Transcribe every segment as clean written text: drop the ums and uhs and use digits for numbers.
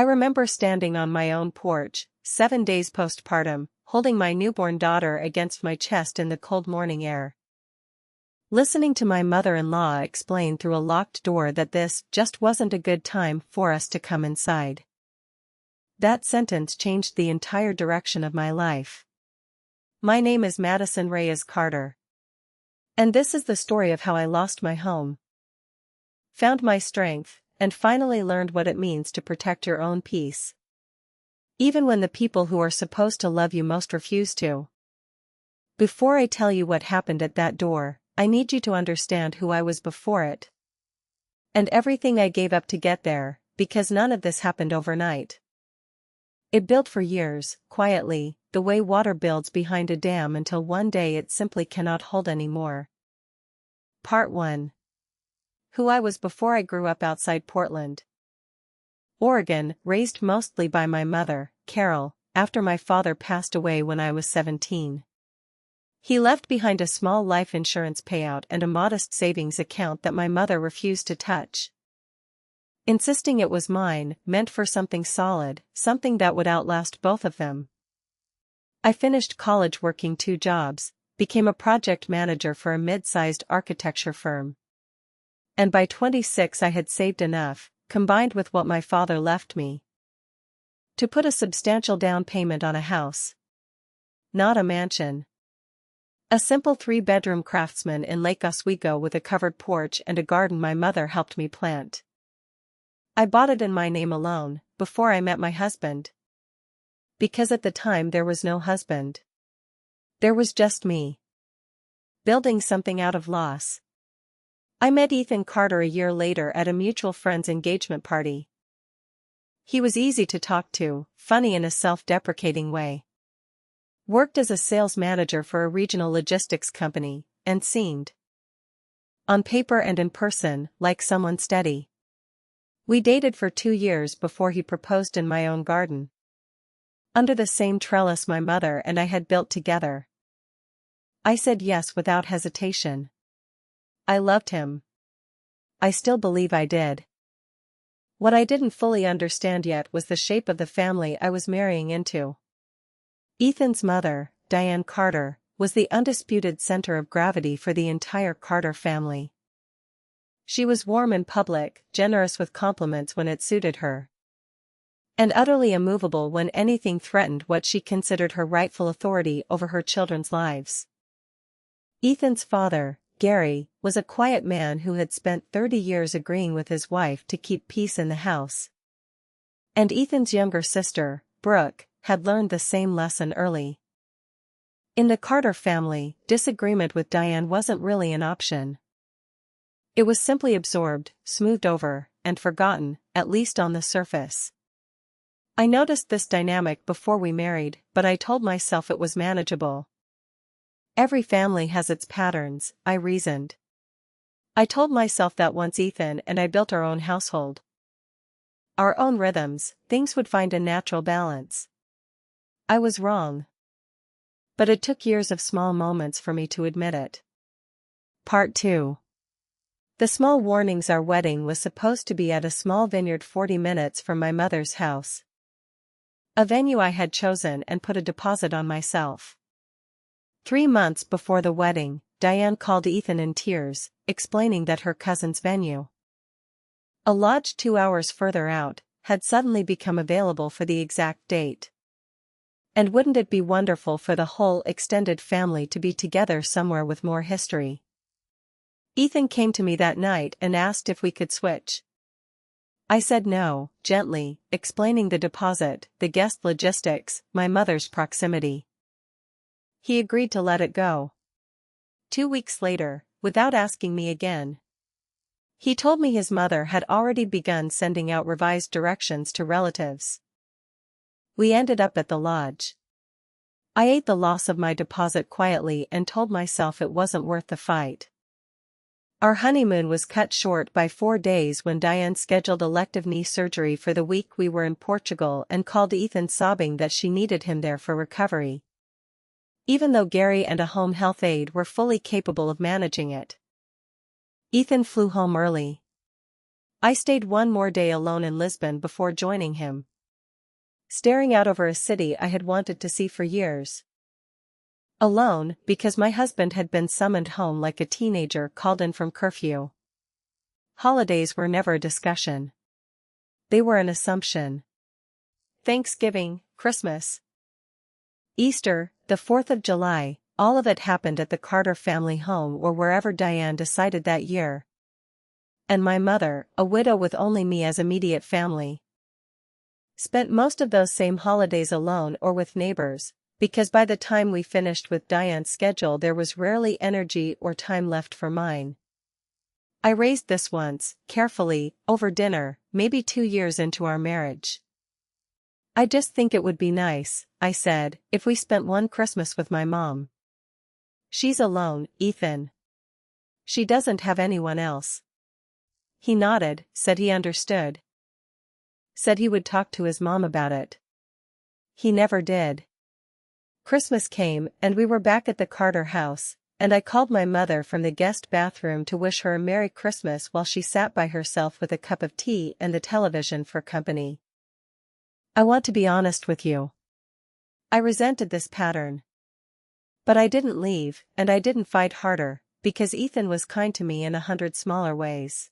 I remember standing on my own porch, 7 days postpartum, holding my newborn daughter against my chest in the cold morning air. Listening to my mother-in-law explain through a locked door that this just wasn't a good time for us to come inside. That sentence changed the entire direction of my life. My name is Madison Reyes Carter. And this is the story of how I lost my home, found my strength, and finally learned what it means to protect your own peace, even when the people who are supposed to love you most refuse to. Before I tell you what happened at that door, I need you to understand who I was before it. And everything I gave up to get there, because none of this happened overnight. It built for years, quietly, the way water builds behind a dam until one day it simply cannot hold anymore. Part 1. Who I was before I grew up outside Portland, Oregon, raised mostly by my mother, Carol, after my father passed away when I was 17. He left behind a small life insurance payout and a modest savings account that my mother refused to touch, insisting it was mine, meant for something solid, something that would outlast both of them. I finished college working 2 jobs, became a project manager for a mid-sized architecture firm. And by 26 I had saved enough, combined with what my father left me, to put a substantial down payment on a house. Not a mansion. A simple 3-bedroom craftsman in Lake Oswego with a covered porch and a garden my mother helped me plant. I bought it in my name alone, before I met my husband. Because at the time there was no husband. There was just me. Building something out of loss. I met Ethan Carter a year later at a mutual friend's engagement party. He was easy to talk to, funny in a self-deprecating way. Worked as a sales manager for a regional logistics company, and seemed, on paper and in person, like someone steady. We dated for 2 years before he proposed in my own garden, under the same trellis my mother and I had built together. I said yes without hesitation. I loved him. I still believe I did. What I didn't fully understand yet was the shape of the family I was marrying into. Ethan's mother, Diane Carter, was the undisputed center of gravity for the entire Carter family. She was warm in public, generous with compliments when it suited her, and utterly immovable when anything threatened what she considered her rightful authority over her children's lives. Ethan's father, Gary, was a quiet man who had spent 30 years agreeing with his wife to keep peace in the house. And Ethan's younger sister, Brooke, had learned the same lesson early. In the Carter family, disagreement with Diane wasn't really an option. It was simply absorbed, smoothed over, and forgotten, at least on the surface. I noticed this dynamic before we married, but I told myself it was manageable. Every family has its patterns, I reasoned. I told myself that once Ethan and I built our own household, our own rhythms, things would find a natural balance. I was wrong. But it took years of small moments for me to admit it. Part 2. The small warnings. Our wedding was supposed to be at a small vineyard 40 minutes from my mother's house. A venue I had chosen and put a deposit on myself. 3 months before the wedding, Diane called Ethan in tears, explaining that her cousin's venue, a lodge 2 hours further out, had suddenly become available for the exact date. And wouldn't it be wonderful for the whole extended family to be together somewhere with more history? Ethan came to me that night and asked if we could switch. I said no, gently, explaining the deposit, the guest logistics, my mother's proximity. He agreed to let it go. 2 weeks later, without asking me again, he told me his mother had already begun sending out revised directions to relatives. We ended up at the lodge. I ate the loss of my deposit quietly and told myself it wasn't worth the fight. Our honeymoon was cut short by 4 days when Diane scheduled elective knee surgery for the week we were in Portugal and called Ethan sobbing that she needed him there for recovery, even though Gary and a home health aide were fully capable of managing it. Ethan flew home early. I stayed one more day alone in Lisbon before joining him, staring out over a city I had wanted to see for years. Alone, because my husband had been summoned home like a teenager called in from curfew. Holidays were never a discussion. They were an assumption. Thanksgiving, Christmas, Easter, the 4th of July, all of it happened at the Carter family home or wherever Diane decided that year. And my mother, a widow with only me as immediate family, spent most of those same holidays alone or with neighbors, because by the time we finished with Diane's schedule there was rarely energy or time left for mine. I raised this once, carefully, over dinner, maybe 2 years into our marriage. I just think it would be nice, I said, if we spent one Christmas with my mom. She's alone, Ethan. She doesn't have anyone else. He nodded, said he understood. Said he would talk to his mom about it. He never did. Christmas came and we were back at the Carter house, and I called my mother from the guest bathroom to wish her a Merry Christmas while she sat by herself with a cup of tea and the television for company. I want to be honest with you. I resented this pattern. But I didn't leave, and I didn't fight harder, because Ethan was kind to me in 100 smaller ways.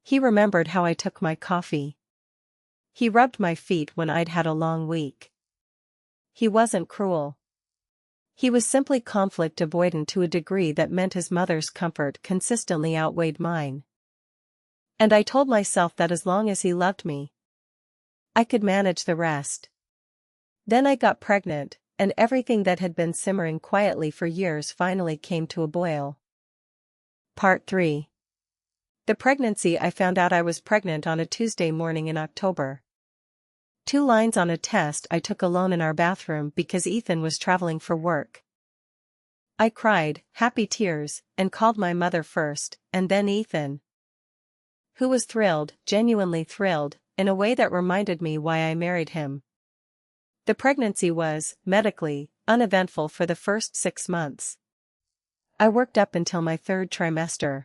He remembered how I took my coffee. He rubbed my feet when I'd had a long week. He wasn't cruel. He was simply conflict avoidant to a degree that meant his mother's comfort consistently outweighed mine. And I told myself that as long as he loved me, I could manage the rest. Then I got pregnant, and everything that had been simmering quietly for years finally came to a boil. Part 3. The pregnancy. I found out I was pregnant on a Tuesday morning in October. 2 lines on a test I took alone in our bathroom because Ethan was traveling for work. I cried, happy tears, and called my mother first, and then Ethan, who was thrilled, genuinely thrilled, in a way that reminded me why I married him. The pregnancy was, medically, uneventful for the first 6 months. I worked up until my 3rd trimester.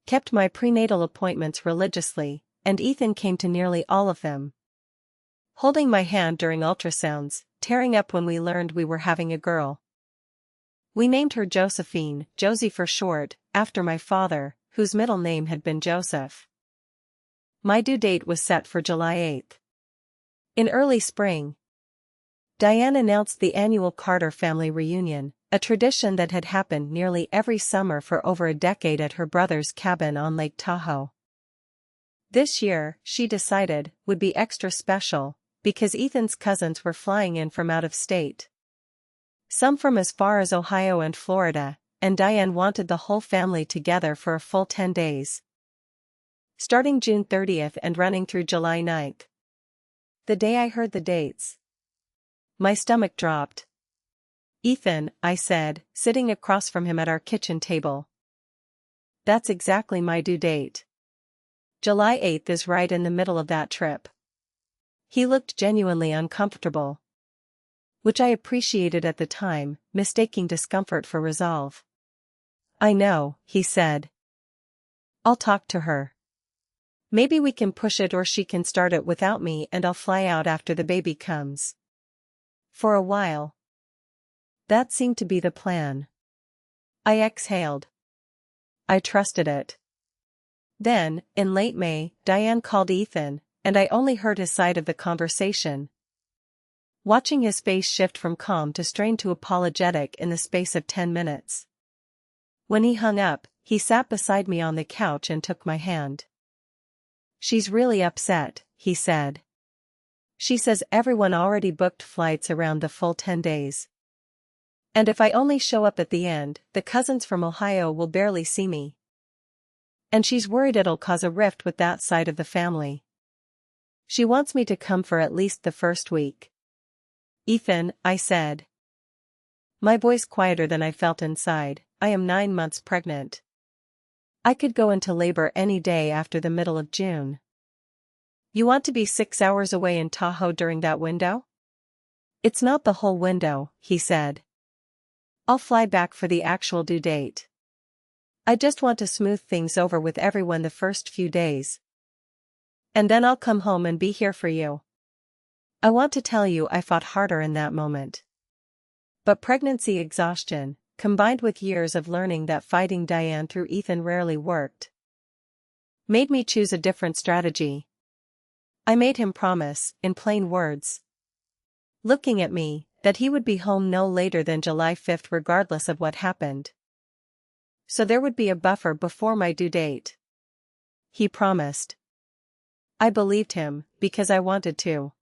Kept my prenatal appointments religiously, and Ethan came to nearly all of them. Holding my hand during ultrasounds, tearing up when we learned we were having a girl. We named her Josephine, Josie for short, after my father, whose middle name had been Joseph. My due date was set for July 8th. In early spring, Diane announced the annual Carter family reunion, a tradition that had happened nearly every summer for over a decade at her brother's cabin on Lake Tahoe. This year, she decided, would be extra special, because Ethan's cousins were flying in from out of state. Some from as far as Ohio and Florida, and Diane wanted the whole family together for a full 10 days. Starting June 30th and running through July 9th. The day I heard the dates, my stomach dropped. Ethan, I said, sitting across from him at our kitchen table. That's exactly my due date. July 8th is right in the middle of that trip. He looked genuinely uncomfortable, which I appreciated at the time, mistaking discomfort for resolve. I know, he said. I'll talk to her. Maybe we can push it or she can start it without me and I'll fly out after the baby comes. For a while. That seemed to be the plan. I exhaled. I trusted it. Then, in late May, Diane called Ethan, and I only heard his side of the conversation, watching his face shift from calm to strained to apologetic in the space of 10 minutes. When he hung up, he sat beside me on the couch and took my hand. She's really upset, he said. She says everyone already booked flights around the full 10 days. And if I only show up at the end, the cousins from Ohio will barely see me. And she's worried it'll cause a rift with that side of the family. She wants me to come for at least the first week. Ethan, I said. My voice quieter than I felt inside, I am 9 months pregnant. I could go into labor any day after the middle of June. You want to be 6 hours away in Tahoe during that window? It's not the whole window, he said. I'll fly back for the actual due date. I just want to smooth things over with everyone the first few days. And then I'll come home and be here for you. I want to tell you I fought harder in that moment. But pregnancy exhaustion, combined with years of learning that fighting Diane through Ethan rarely worked, made me choose a different strategy. I made him promise, in plain words, looking at me, that he would be home no later than July 5th regardless of what happened. So there would be a buffer before my due date. He promised. I believed him, because I wanted to.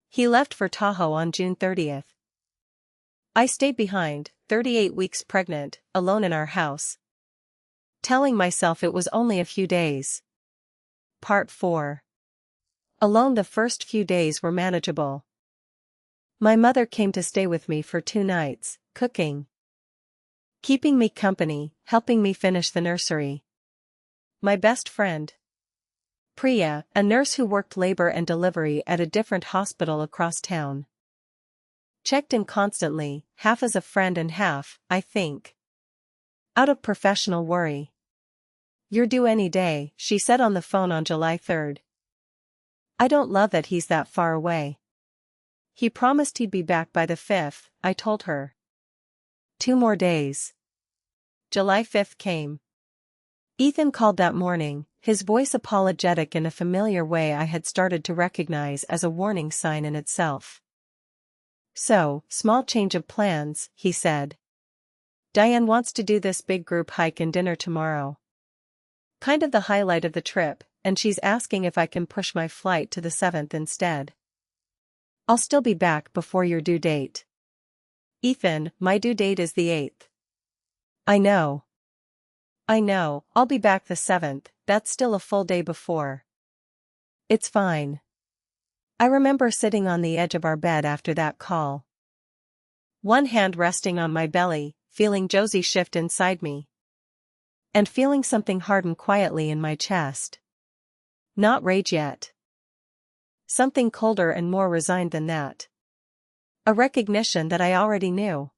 He left for Tahoe on June 30th. I stayed behind, 38 weeks pregnant, alone in our house, telling myself it was only a few days. Part 4. Alone. The first few days were manageable. My mother came to stay with me for 2 nights, cooking, keeping me company, helping me finish the nursery. My best friend, Priya, a nurse who worked labor and delivery at a different hospital across town, checked in constantly, half as a friend and half, I think, out of professional worry. "You're due any day," she said on the phone on July 3rd. "I don't love that he's that far away. He promised he'd be back by the 5th, I told her. 2 more days." July 5th came. Ethan called that morning, his voice apologetic in a familiar way I had started to recognize as a warning sign in itself. "So, small change of plans," he said. "Diane wants to do this big group hike and dinner tomorrow. Kind of the highlight of the trip, and she's asking if I can push my flight to the 7th instead. I'll still be back before your due date." "Ethan, my due date is the 8th. I know. I'll be back the 7th, that's still a full day before." "It's fine." I remember sitting on the edge of our bed after that call, one hand resting on my belly, feeling Josie shift inside me, and feeling something harden quietly in my chest. Not rage yet. Something colder and more resigned than that. A recognition that I already knew.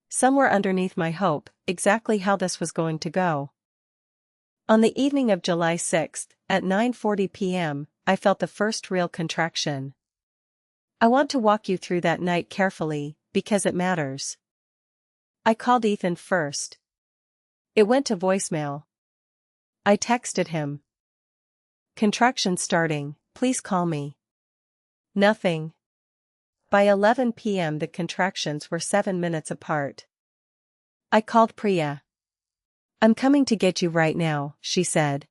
Somewhere underneath my hope, exactly how this was going to go. On the evening of July 6th, at 9:40 p.m., I felt the first real contraction. I want to walk you through that night carefully, because it matters. I called Ethan first. It went to voicemail. I texted him. "Contractions starting, please call me." Nothing. By 11 p.m. the contractions were 7 minutes apart. I called Priya. "I'm coming to get you right now," she said.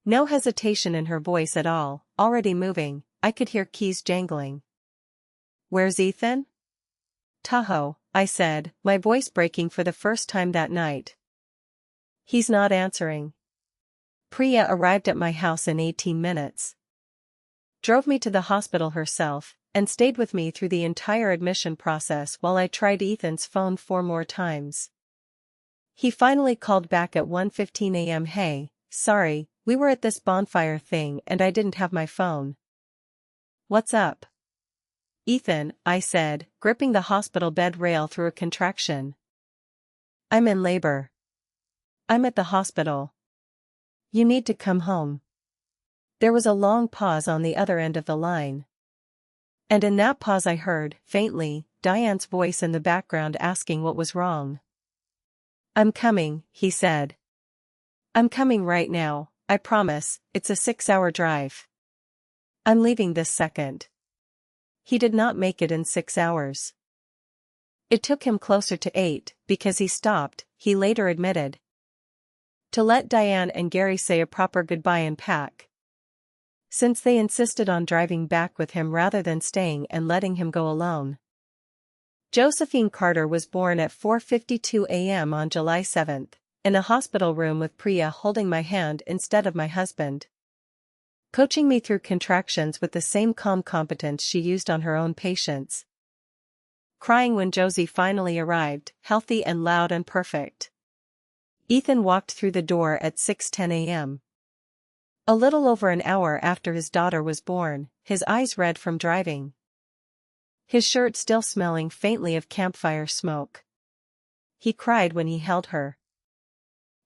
No hesitation in her voice at all, already moving, I could hear keys jangling. "Where's Ethan?" "Tahoe," I said, my voice breaking for the first time that night. "He's not answering." Priya arrived at my house in 18 minutes. Drove me to the hospital herself, and stayed with me through the entire admission process while I tried Ethan's phone 4 more times. He finally called back at 1:15 a.m. "Hey, sorry, we were at this bonfire thing and I didn't have my phone." "What's up?" "Ethan," I said, gripping the hospital bed rail through a contraction. "I'm in labor. I'm at the hospital. You need to come home." There was a long pause on the other end of the line. And in that pause I heard, faintly, Diane's voice in the background asking what was wrong. "I'm coming," he said. "I'm coming right now, I promise, it's a 6-hour drive. I'm leaving this second." He did not make it in 6 hours. It took him closer to 8, because he stopped, he later admitted, to let Diane and Gary say a proper goodbye and pack, since they insisted on driving back with him rather than staying and letting him go alone. Josephine Carter was born at 4:52 a.m. on July 7th, in a hospital room with Priya holding my hand instead of my husband, coaching me through contractions with the same calm competence she used on her own patients. Crying when Josie finally arrived, healthy and loud and perfect. Ethan walked through the door at 6:10 a.m. A little over an hour after his daughter was born, his eyes red from driving, his shirt still smelling faintly of campfire smoke. He cried when he held her.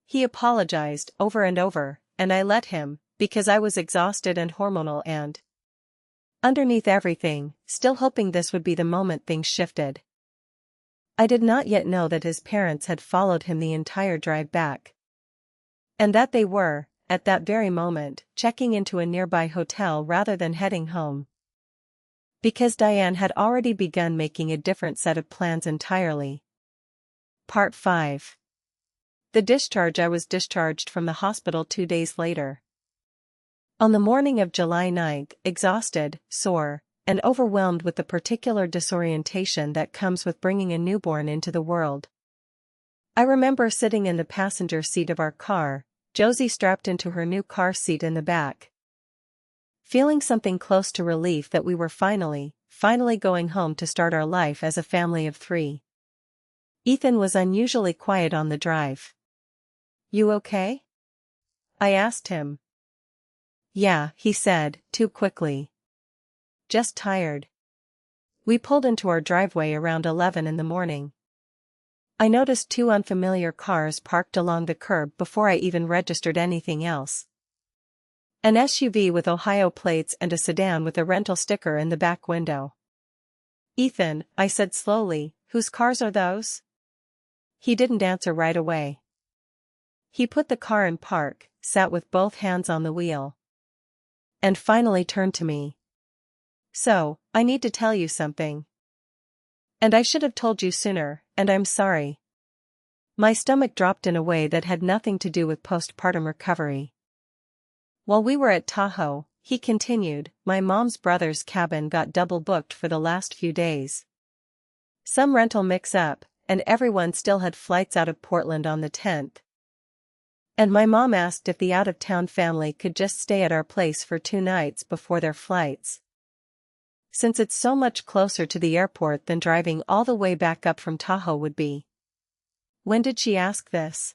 He apologized over and over, and I let him, because I was exhausted and hormonal and, underneath everything, still hoping this would be the moment things shifted. I did not yet know that his parents had followed him the entire drive back. And that they were, at that very moment, checking into a nearby hotel rather than heading home. Because Diane had already begun making a different set of plans entirely. Part 5. The discharge. I was discharged from the hospital 2 days later. On the morning of July 9th, exhausted, sore, and overwhelmed with the particular disorientation that comes with bringing a newborn into the world. I remember sitting in the passenger seat of our car, Josie strapped into her new car seat in the back. Feeling something close to relief that we were finally going home to start our life as a family of 3. Ethan was unusually quiet on the drive. "You okay?" I asked him. "Yeah," he said, too quickly. "Just tired." We pulled into our driveway around 11 in the morning. I noticed 2 unfamiliar cars parked along the curb before I even registered anything else. An SUV with Ohio plates and a sedan with a rental sticker in the back window. "Ethan," I said slowly, "whose cars are those?" He didn't answer right away. He put the car in park, sat with both hands on the wheel, and finally turned to me. "So, I need to tell you something. And I should have told you sooner, and I'm sorry." My stomach dropped in a way that had nothing to do with postpartum recovery. "While we were at Tahoe," he continued, "my mom's brother's cabin got double booked for the last few days. Some rental mix-up, and everyone still had flights out of Portland on the 10th. And my mom asked if the out-of-town family could just stay at our place for 2 nights before their flights. Since it's so much closer to the airport than driving all the way back up from Tahoe would be." "When did she ask this?"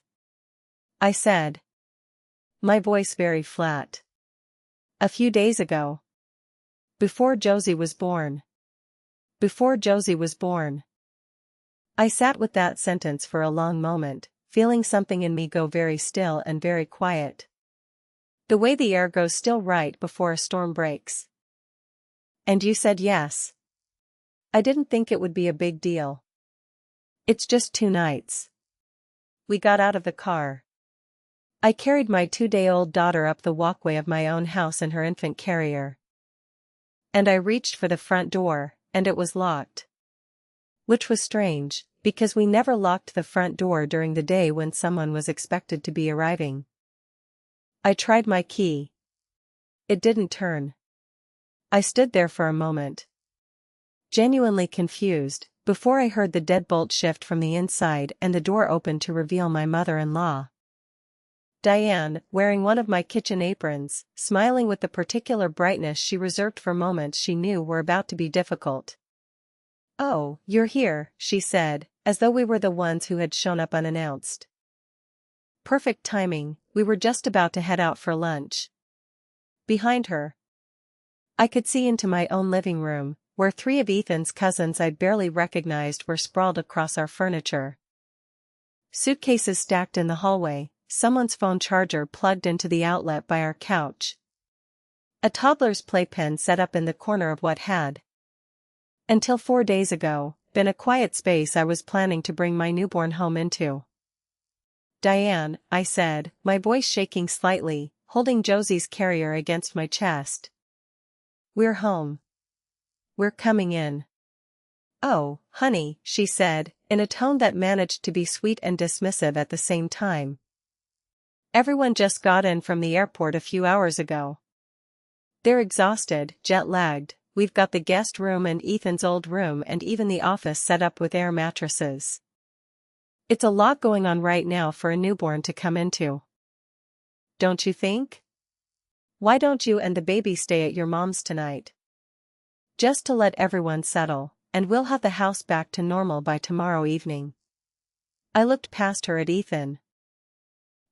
I said, my voice very flat. "A few days ago. Before Josie was born." Before Josie was born. I sat with that sentence for a long moment, feeling something in me go very still and very quiet. The way the air goes still right before a storm breaks. "And you said yes?" "I didn't think it would be a big deal. It's just 2 nights." We got out of the car. I carried my 2-day-old daughter up the walkway of my own house in her infant carrier. And I reached for the front door, and it was locked. Which was strange, because we never locked the front door during the day when someone was expected to be arriving. I tried my key. It didn't turn. I stood there for a moment, genuinely confused, before I heard the deadbolt shift from the inside and the door open to reveal my mother-in-law. Diane, wearing one of my kitchen aprons, smiling with the particular brightness she reserved for moments she knew were about to be difficult. "Oh, you're here," she said, as though we were the ones who had shown up unannounced. Perfect timing, we were just about to head out for lunch. Behind her, I could see into my own living room, where 3 of Ethan's cousins I'd barely recognized were sprawled across our furniture. Suitcases stacked in the hallway, someone's phone charger plugged into the outlet by our couch. A toddler's playpen set up in the corner of what had, until 4 days ago, been a quiet space I was planning to bring my newborn home into. "Diane," I said, my voice shaking slightly, holding Josie's carrier against my chest. "We're home. We're coming in." "Oh, honey," she said, in a tone that managed to be sweet and dismissive at the same time. "Everyone just got in from the airport a few hours ago. They're exhausted, jet-lagged. We've got the guest room and Ethan's old room and even the office set up with air mattresses. It's a lot going on right now for a newborn to come into. Don't you think? Why don't you and the baby stay at your mom's tonight? Just to let everyone settle, and we'll have the house back to normal by tomorrow evening." I looked past her at Ethan,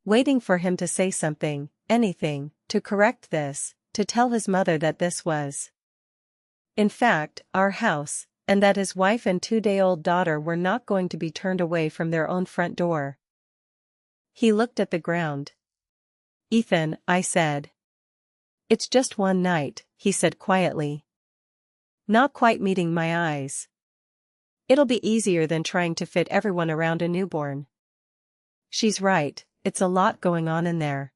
waiting for him to say something, anything, to correct this, to tell his mother that this was, in fact, our house, and that his wife and 2-day-old daughter were not going to be turned away from their own front door. He looked at the ground. "Ethan," I said. "It's just one night," he said quietly. Not quite meeting my eyes. "It'll be easier than trying to fit everyone around a newborn." She's right, it's a lot going on in there.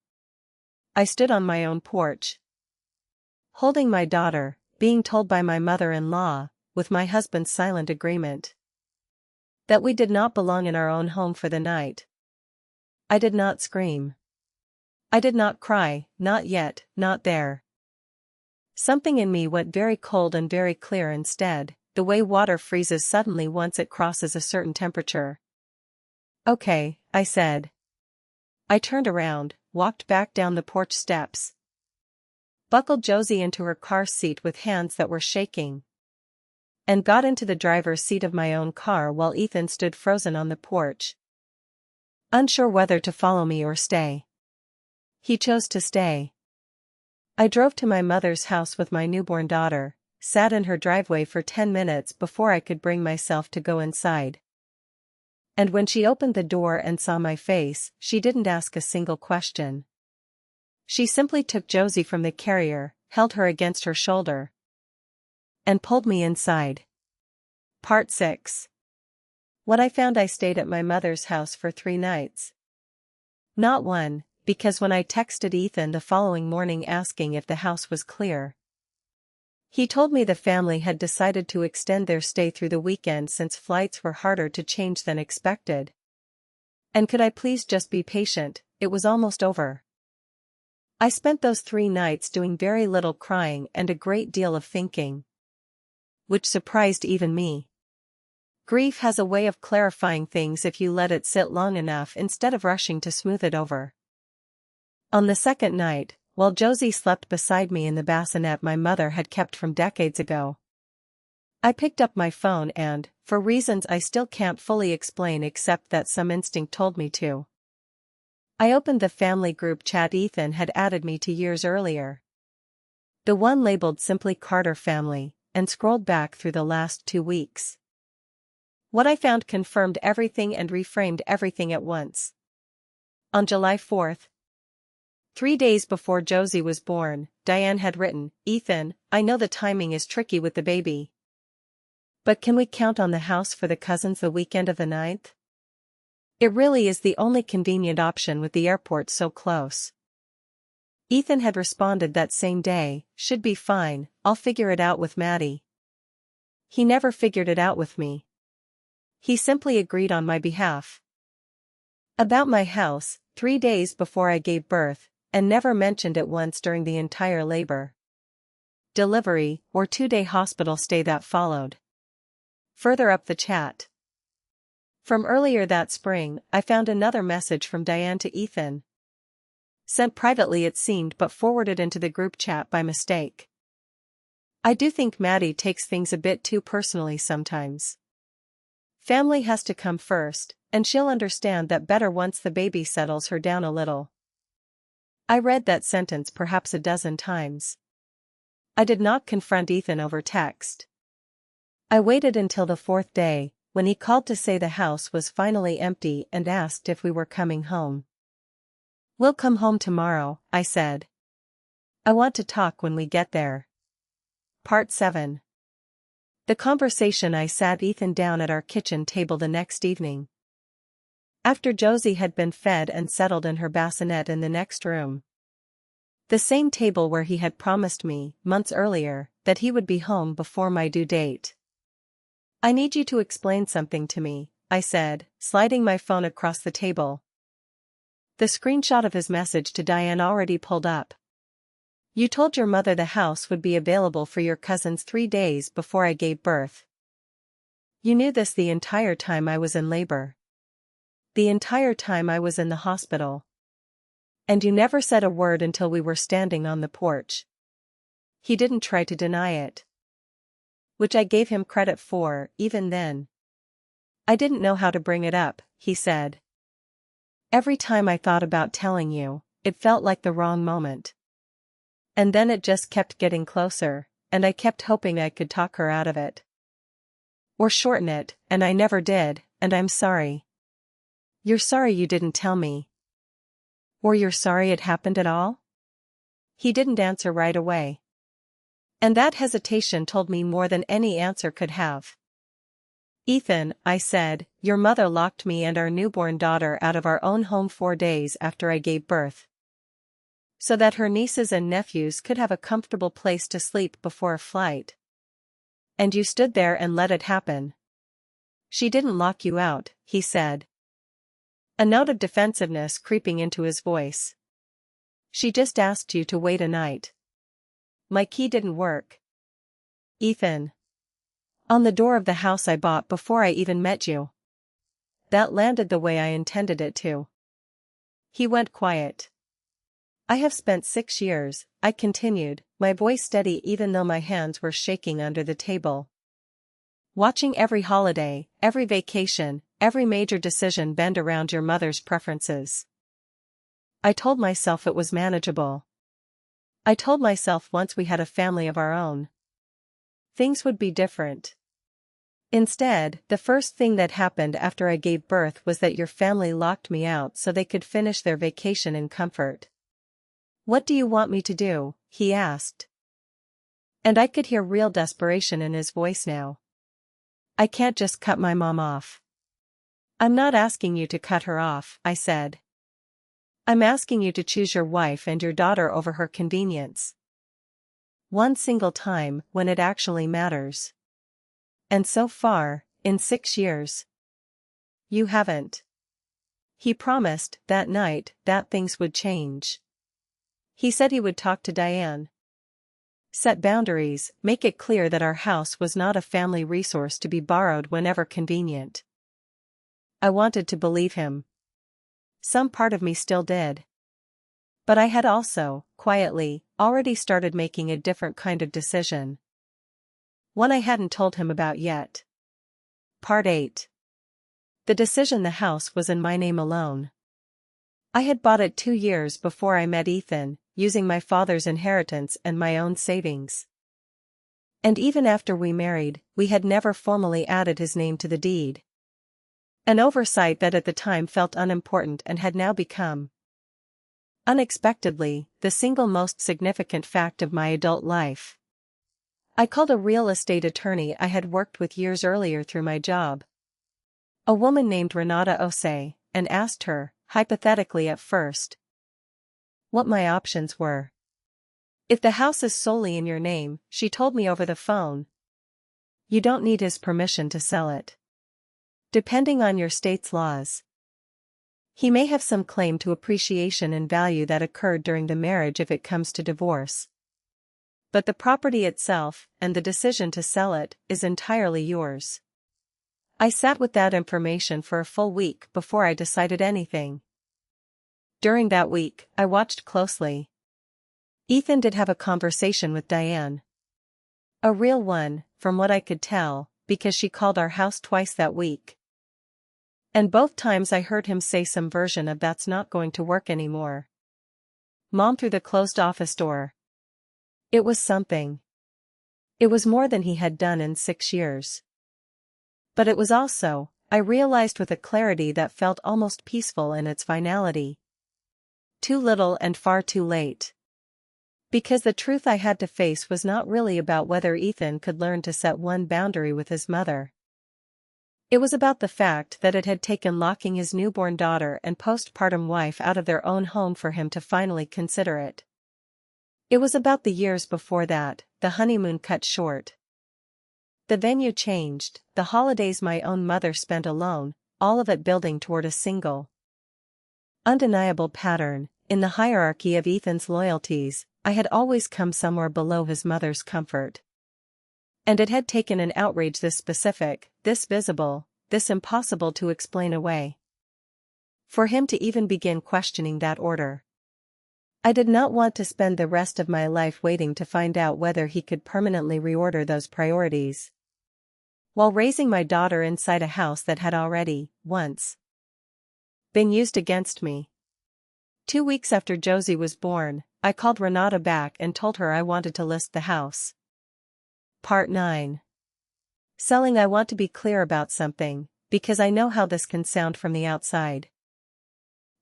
I stood on my own porch, holding my daughter, being told by my mother-in-law, with my husband's silent agreement, that we did not belong in our own home for the night. I did not scream. I did not cry, not yet, not there. Something in me went very cold and very clear instead, the way water freezes suddenly once it crosses a certain temperature. "Okay," I said. I turned around, walked back down the porch steps, buckled Josie into her car seat with hands that were shaking, and got into the driver's seat of my own car while Ethan stood frozen on the porch, unsure whether to follow me or stay. He chose to stay. I drove to my mother's house with my newborn daughter, sat in her driveway for 10 minutes before I could bring myself to go inside. And when she opened the door and saw my face, she didn't ask a single question. She simply took Josie from the carrier, held her against her shoulder, and pulled me inside. Part 6. When I found I stayed at my mother's house for 3 nights. Not one, because when I texted Ethan the following morning asking if the house was clear, he told me the family had decided to extend their stay through the weekend since flights were harder to change than expected. And could I please just be patient, it was almost over. I spent those 3 nights doing very little crying and a great deal of thinking, which surprised even me. Grief has a way of clarifying things if you let it sit long enough instead of rushing to smooth it over. On the second night, while Josie slept beside me in the bassinet my mother had kept from decades ago, I picked up my phone and, for reasons I still can't fully explain except that some instinct told me to, I opened the family group chat Ethan had added me to years earlier, the one labeled simply Carter Family, and scrolled back through the last 2 weeks. What I found confirmed everything and reframed everything at once. On July 4th, 3 days before Josie was born, Diane had written, "Ethan, I know the timing is tricky with the baby, but can we count on the house for the cousins the weekend of the 9th? It really is the only convenient option with the airport so close." Ethan had responded that same day, "Should be fine, I'll figure it out with Maddie." He never figured it out with me. He simply agreed on my behalf. About my house, 3 days before I gave birth, and never mentioned it once during the entire labor, delivery, or 2-day hospital stay that followed. Further up the chat, from earlier that spring, I found another message from Diane to Ethan. Sent privately it seemed but forwarded into the group chat by mistake. "I do think Maddie takes things a bit too personally sometimes. Family has to come first, and she'll understand that better once the baby settles her down a little." I read that sentence perhaps a dozen times. I did not confront Ethan over text. I waited until the 4th day, when he called to say the house was finally empty and asked if we were coming home. "We'll come home tomorrow," I said. "I want to talk when we get there." Part 7. The conversation I sat Ethan down at our kitchen table the next evening, after Josie had been fed and settled in her bassinet in the next room. The same table where he had promised me, months earlier, that he would be home before my due date. "I need you to explain something to me," I said, sliding my phone across the table. The screenshot of his message to Diane already pulled up. "You told your mother the house would be available for your cousins 3 days before I gave birth. You knew this the entire time I was in labor. The entire time I was in the hospital. And you never said a word until we were standing on the porch." He didn't try to deny it, which I gave him credit for, even then. "I didn't know how to bring it up," he said. "Every time I thought about telling you, it felt like the wrong moment. And then it just kept getting closer, and I kept hoping I could talk her out of it. Or shorten it, and I never did, and I'm sorry." "You're sorry you didn't tell me." Or you're sorry it happened at all? He didn't answer right away. And that hesitation told me more than any answer could have. Ethan, I said, your mother locked me and our newborn daughter out of our own home 4 days after I gave birth, so that her nieces and nephews could have a comfortable place to sleep before a flight. And you stood there and let it happen. She didn't lock you out, he said, a note of defensiveness creeping into his voice. She just asked you to wait a night. My key didn't work. Ethan. On the door of the house I bought before I even met you. That landed the way I intended it to. He went quiet. I have spent 6 years, I continued, my voice steady even though my hands were shaking under the table, watching every holiday, every vacation, every major decision bend around your mother's preferences. I told myself it was manageable. I told myself once we had a family of our own, things would be different. Instead, the first thing that happened after I gave birth was that your family locked me out so they could finish their vacation in comfort. What do you want me to do? He asked. And I could hear real desperation in his voice now. I can't just cut my mom off. I'm not asking you to cut her off, I said. I'm asking you to choose your wife and your daughter over her convenience. One single time, when it actually matters. And so far, in 6 years, you haven't. He promised, that night, that things would change. He said he would talk to Diane. Set boundaries, make it clear that our house was not a family resource to be borrowed whenever convenient. I wanted to believe him. Some part of me still did. But I had also, quietly, already started making a different kind of decision. One I hadn't told him about yet. Part 8. The decision: the house was in my name alone. I had bought it 2 years before I met Ethan, using my father's inheritance and my own savings. And even after we married, we had never formally added his name to the deed. An oversight that at the time felt unimportant and had now become, unexpectedly, the single most significant fact of my adult life. I called a real estate attorney I had worked with years earlier through my job, a woman named Renata Osei, and asked her, hypothetically at first, what my options were. If the house is solely in your name, she told me over the phone, you don't need his permission to sell it. Depending on your state's laws, he may have some claim to appreciation and value that occurred during the marriage if it comes to divorce. But the property itself, and the decision to sell it, is entirely yours. I sat with that information for a full week before I decided anything. During that week, I watched closely. Ethan did have a conversation with Diane. A real one, from what I could tell, because she called our house twice that week. And both times I heard him say some version of "that's not going to work anymore." Mom through the closed office door. It was something. It was more than he had done in 6 years. But it was also, I realized with a clarity that felt almost peaceful in its finality, too little and far too late. Because the truth I had to face was not really about whether Ethan could learn to set one boundary with his mother. It was about the fact that it had taken locking his newborn daughter and postpartum wife out of their own home for him to finally consider it. It was about the years before that, the honeymoon cut short. The venue changed, the holidays my own mother spent alone, all of it building toward a single, undeniable pattern. In the hierarchy of Ethan's loyalties, I had always come somewhere below his mother's comfort. And it had taken an outrage this specific, this visible, this impossible to explain away, for him to even begin questioning that order. I did not want to spend the rest of my life waiting to find out whether he could permanently reorder those priorities, while raising my daughter inside a house that had already, once, been used against me. 2 weeks after Josie was born, I called Renata back and told her I wanted to list the house. Part 9. Selling. I want to be clear about something, because I know how this can sound from the outside.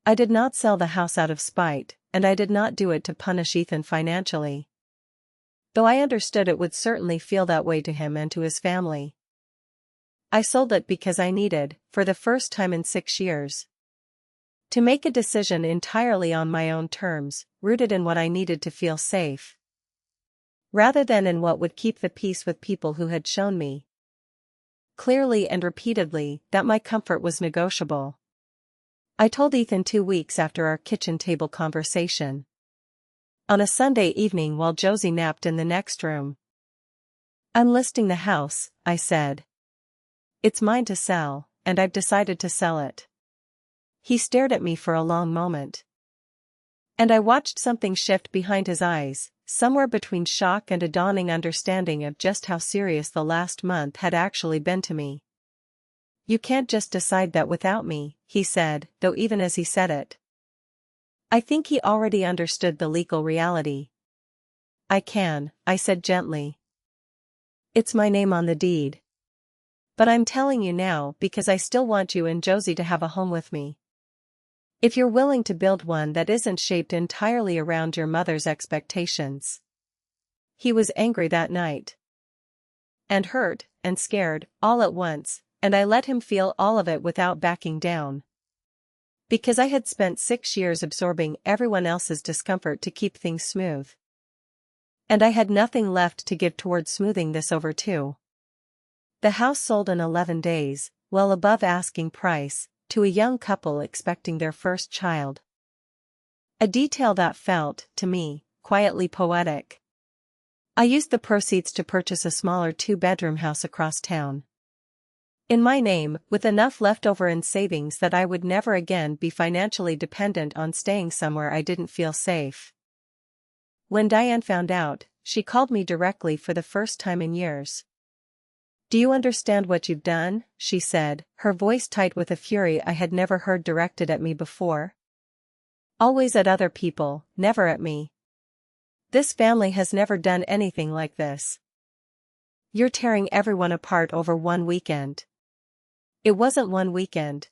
I did not sell the house out of spite, and I did not do it to punish Ethan financially. Though I understood it would certainly feel that way to him and to his family. I sold it because I needed, for the first time in 6 years, to make a decision entirely on my own terms, rooted in what I needed to feel safe, rather than in what would keep the peace with people who had shown me, clearly and repeatedly, that my comfort was negotiable. I told Ethan 2 weeks after our kitchen table conversation. On a Sunday evening while Josie napped in the next room. "I'm listing the house," I said. "It's mine to sell, and I've decided to sell it." He stared at me for a long moment. And I watched something shift behind his eyes, somewhere between shock and a dawning understanding of just how serious the last month had actually been to me. "You can't just decide that without me," he said, though even as he said it, I think he already understood the legal reality. "I can," I said gently. "It's my name on the deed. But I'm telling you now because I still want you and Josie to have a home with me. If you're willing to build one that isn't shaped entirely around your mother's expectations." He was angry that night. And hurt, and scared, all at once, and I let him feel all of it without backing down. Because I had spent 6 years absorbing everyone else's discomfort to keep things smooth. And I had nothing left to give towards smoothing this over too. The house sold in 11 days, well above asking price, to a young couple expecting their first child. A detail that felt, to me, quietly poetic. I used the proceeds to purchase a smaller 2-bedroom house across town. In my name, with enough left over in savings that I would never again be financially dependent on staying somewhere I didn't feel safe. When Diane found out, she called me directly for the first time in years. "Do you understand what you've done?" she said, her voice tight with a fury I had never heard directed at me before. Always at other people, never at me. "This family has never done anything like this. You're tearing everyone apart over one weekend." "It wasn't one weekend,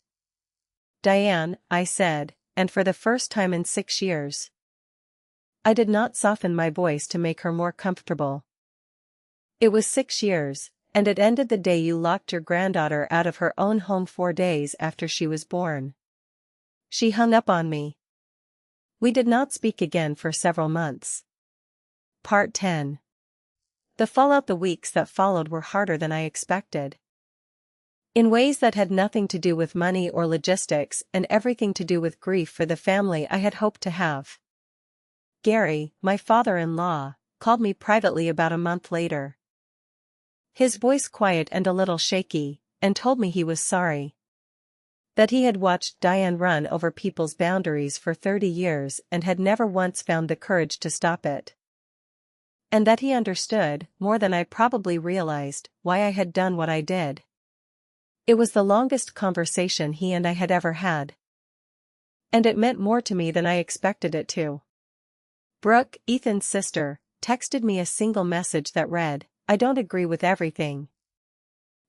Diane," I said, and for the first time in 6 years. I did not soften my voice to make her more comfortable. "It was 6 years. And it ended the day you locked your granddaughter out of her own home 4 days after she was born." She hung up on me. We did not speak again for several months. Part 10. The fallout. The weeks that followed were harder than I expected. In ways that had nothing to do with money or logistics and everything to do with grief for the family I had hoped to have. Gary, my father-in-law, called me privately about a month later. His voice quiet and a little shaky, and told me he was sorry. That he had watched Diane run over people's boundaries for 30 years and had never once found the courage to stop it. And that he understood, more than I probably realized, why I had done what I did. It was the longest conversation he and I had ever had. And it meant more to me than I expected it to. Brooke, Ethan's sister, texted me a single message that read, "I don't agree with everything,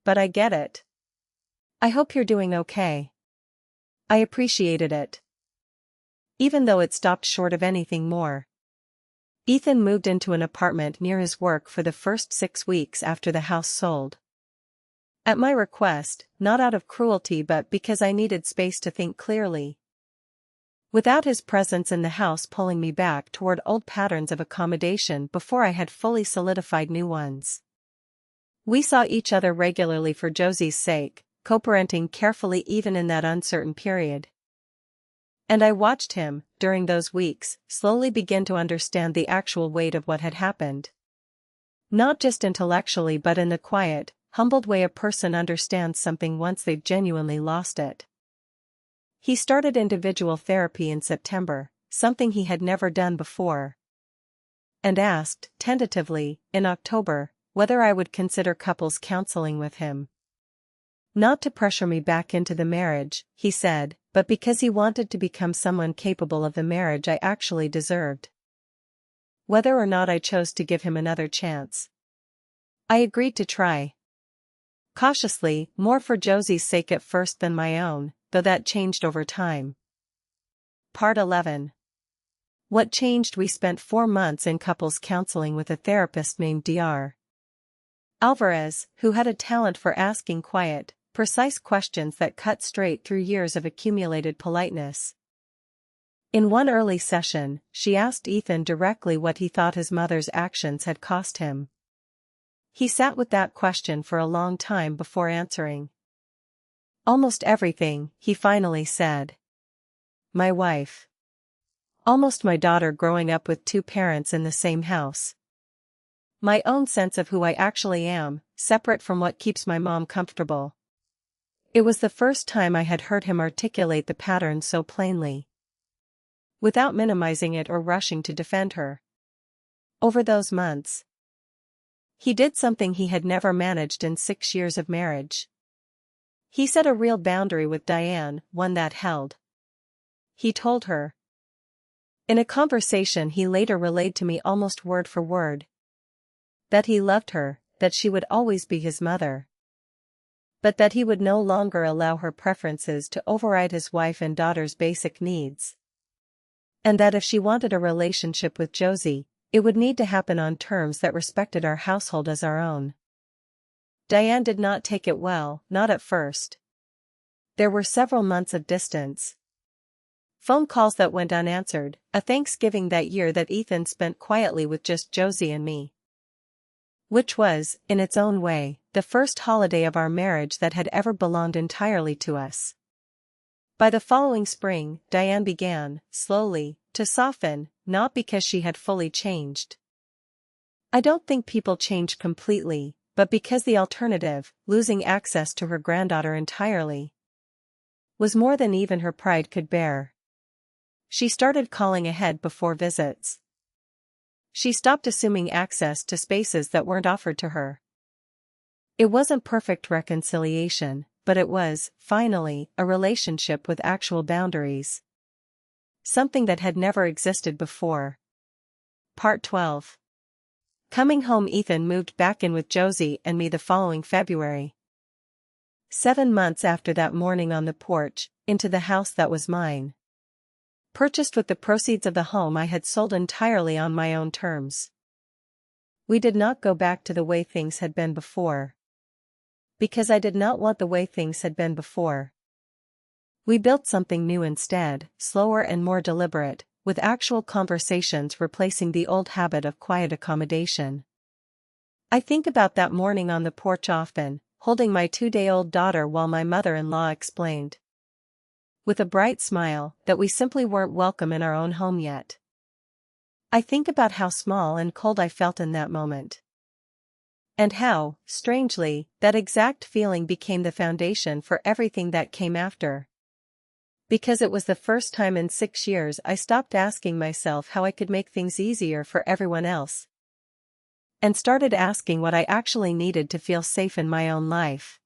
but I get it. I hope you're doing okay." I appreciated it, even though it stopped short of anything more. Ethan moved into an apartment near his work for the first 6 weeks after the house sold. At my request, not out of cruelty but because I needed space to think clearly. Without his presence in the house pulling me back toward old patterns of accommodation before I had fully solidified new ones. We saw each other regularly for Josie's sake, co-parenting carefully even in that uncertain period. And I watched him, during those weeks, slowly begin to understand the actual weight of what had happened. Not just intellectually but in the quiet, humbled way a person understands something once they've genuinely lost it. He started individual therapy in September, something he had never done before. And asked, tentatively, in October, whether I would consider couples counseling with him. Not to pressure me back into the marriage, he said, but because he wanted to become someone capable of the marriage I actually deserved. Whether or not I chose to give him another chance. I agreed to try. Cautiously, more for Josie's sake at first than my own, though that changed over time. Part 11. What changed? We spent 4 months in couples counseling with a therapist named Dr. Alvarez, who had a talent for asking quiet, precise questions that cut straight through years of accumulated politeness. In one early session, she asked Ethan directly what he thought his mother's actions had cost him. He sat with that question for a long time before answering. "Almost everything," he finally said. "My wife. Almost my daughter growing up with 2 parents in the same house. My own sense of who I actually am, separate from what keeps my mom comfortable." It was the first time I had heard him articulate the pattern so plainly, without minimizing it or rushing to defend her. Over those months, he did something he had never managed in 6 years of marriage. He set a real boundary with Diane, one that held. He told her. In a conversation he later relayed to me almost word for word, that he loved her, that she would always be his mother, but that he would no longer allow her preferences to override his wife and daughter's basic needs. And that if she wanted a relationship with Josie, it would need to happen on terms that respected our household as our own. Diane did not take it well, not at first. There were several months of distance. Phone calls that went unanswered, a Thanksgiving that year that Ethan spent quietly with just Josie and me. Which was, in its own way, the first holiday of our marriage that had ever belonged entirely to us. By the following spring, Diane began, slowly, to soften, not because she had fully changed. I don't think people change completely, but because the alternative, losing access to her granddaughter entirely, was more than even her pride could bear. She started calling ahead before visits. She stopped assuming access to spaces that weren't offered to her. It wasn't perfect reconciliation, but it was, finally, a relationship with actual boundaries. Something that had never existed before. Part 12. Coming home, Ethan moved back in with Josie and me the following February. 7 months after that morning on the porch, into the house that was mine. Purchased with the proceeds of the home I had sold entirely on my own terms. We did not go back to the way things had been before. Because I did not want the way things had been before. We built something new instead, slower and more deliberate, with actual conversations replacing the old habit of quiet accommodation. I think about that morning on the porch often, holding my 2-day-old daughter while my mother-in-law explained, with a bright smile, that we simply weren't welcome in our own home yet. I think about how small and cold I felt in that moment. And how, strangely, that exact feeling became the foundation for everything that came after. Because it was the first time in 6 years I stopped asking myself how I could make things easier for everyone else, and started asking what I actually needed to feel safe in my own life.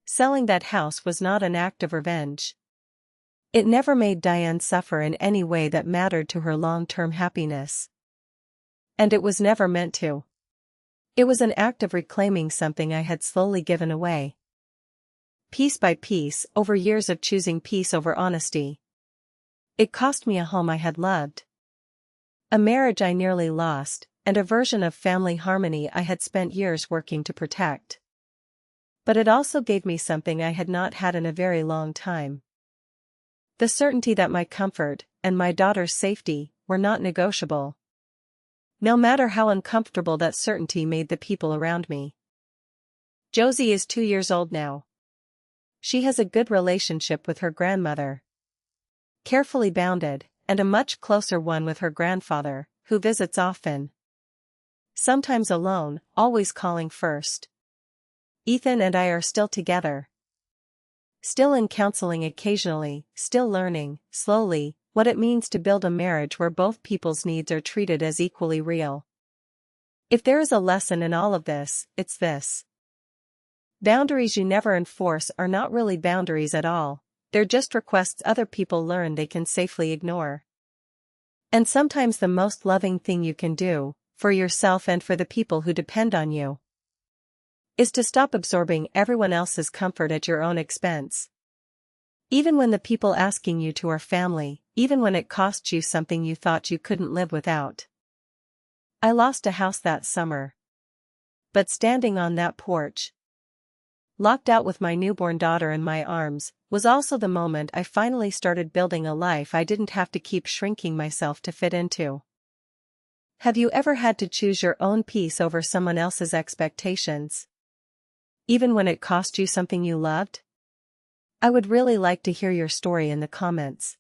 Selling that house was not an act of revenge. It never made Diane suffer in any way that mattered to her long-term happiness. And it was never meant to. It was an act of reclaiming something I had slowly given away. Piece by piece, over years of choosing peace over honesty. It cost me a home I had loved, a marriage I nearly lost, and a version of family harmony I had spent years working to protect. But it also gave me something I had not had in a very long time. The certainty that my comfort, and my daughter's safety, were not negotiable. No matter how uncomfortable that certainty made the people around me. Josie is 2 years old now. She has a good relationship with her grandmother, carefully bounded, and a much closer one with her grandfather, who visits often. Sometimes alone, always calling first. Ethan and I are still together. Still in counseling occasionally, still learning, slowly, what it means to build a marriage where both people's needs are treated as equally real. If there is a lesson in all of this, it's this. Boundaries you never enforce are not really boundaries at all, they're just requests other people learn they can safely ignore. And sometimes the most loving thing you can do, for yourself and for the people who depend on you, is to stop absorbing everyone else's comfort at your own expense. Even when the people asking you to are family, even when it cost you something you thought you couldn't live without. I lost a house that summer. But standing on that porch, locked out with my newborn daughter in my arms, was also the moment I finally started building a life I didn't have to keep shrinking myself to fit into. Have you ever had to choose your own peace over someone else's expectations, even when it cost you something you loved? I would really like to hear your story in the comments.